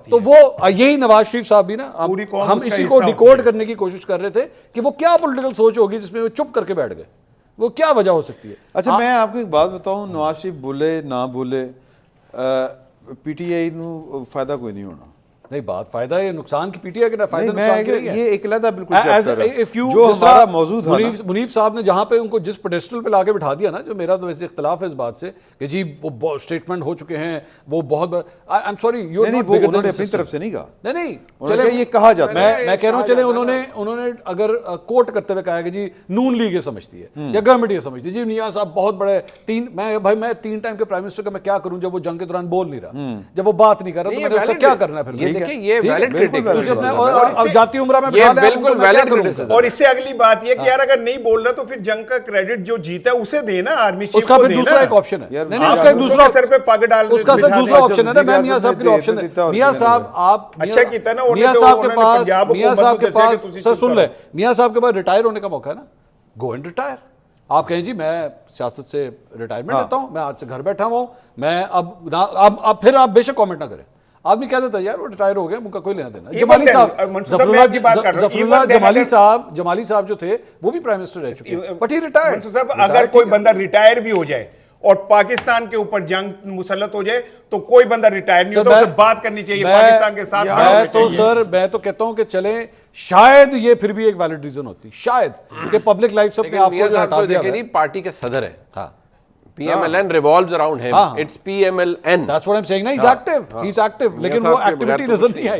होती तो है। वो यही नवाज शरीफ साहब भी ना, पूरी कौम हम उसका इसी हिस्सा को होती डिकोड है। करने की कोशिश कर रहे थे कि वो क्या पॉलिटिकल सोच होगी जिसमें वो चुप करके बैठ गए, वो क्या वजह हो सकती है। अच्छा मैं आपको एक बात बताऊं, नवाज शरीफ बोले ना बोले, पीटीआई ਨੂੰ फायदा कोई नहीं होना। नहीं, बात फायदा है नुकसान की पीटीआई के ना, फायदा नहीं, नुकसान की नहीं है। ये एक अलग बिल्कुल चेक कर रहा If you, हूं। जो जिस हमारा तरह मौजूद था ना, मुनीब साहब ने जहां पे उनको जिस पेडेस्टल पे लाके बिठा दिया ना, जो मेरा तो वैसे इख्तिलाफ है इस बात से कि जी वो स्टेटमेंट हो चुके हैं, वो बहुत आई एम सॉरी, यू नहीं वो उन्होंने अपनी तरफ से नहीं कहा, नहीं चले ये कहा जाता है। मैं कह रहा हूँ, चले उन्होंने अगर कोट करते हुए कहा कि जी नून लीग ये समझती है या गवर्नमेंट ये समझती है, जी मियां साहब बहुत बड़े मैं 3 टाइम के प्राइम मिनिस्टर का मैं क्या करूं जब वो जंग के दौरान बोल नहीं रहा, जब वो बात नहीं कर रहा, तो मैंने उसका क्या करना है फिर? ये देखिए, ये वैलिड क्रिटिक और जाती उम्र में ये बिल्कुल वैलिड क्रिटिसिज्म। और इससे अगली बात ये कि यार अगर नहीं बोल रहा तो फिर जंग का क्रेडिट जो जीता है उसे देना, आर्मी चीफ उसका को फिर देना। दूसरा एक ऑप्शन है, यार, नहीं नहीं, आप उसका एक दूसरों दूसरा के सर पे पग डाल उसका सर बिठाने। दूसरा ऑप्शन है ना। मैं मियां साहब के लिए वज़ीर ऑप्शन आज़म है, ने मियां देता साहब आप अच्छा किया ना उन्होंने, मियां जो साहब के उन्होंने पास पंजाब मियां हुकूमत साहब को के जैसे कि पास तुसी सर चुप सुन करो। ले, मियां साहब के पास रिटायर होने का मौका है ना, गो एंड रिटायर। आप कहें जी मैं सियासत से रिटायरमेंट लेता हूं, मैं आज से घर बैठा हुआ हूं, मैं अब फिर आप बेशक कमेंट ना करें। आदमी कह देता है यार वो रिटायर हो गया, मुझका कोई लेना देना। जमाली साहब, जमाली साहब जो थे वो भी प्राइम मिनिस्टर रह चुके हैं, बट ही रिटायर्ड। अगर कोई बंदा रिटायर भी हो जाए और पाकिस्तान के ऊपर जंग मुसल्लत हो जाए तो कोई बंदा रिटायर नहीं होता, उसे बात करनी चाहिए पाकिस्तान के साथ। मैं तो कहता हूं कि चले शायद ये फिर भी एक वैलिड रीजन होती, शायद, क्योंकि पब्लिक लाइफ से अपने आप को जो हटा दिया है। पार्टी के सदर है, हाँ, PMLN revolves around him. It's PMLN. That's what I'm saying ना, he's active, लेकिन वो एक्टिविटी नजर नहीं आई।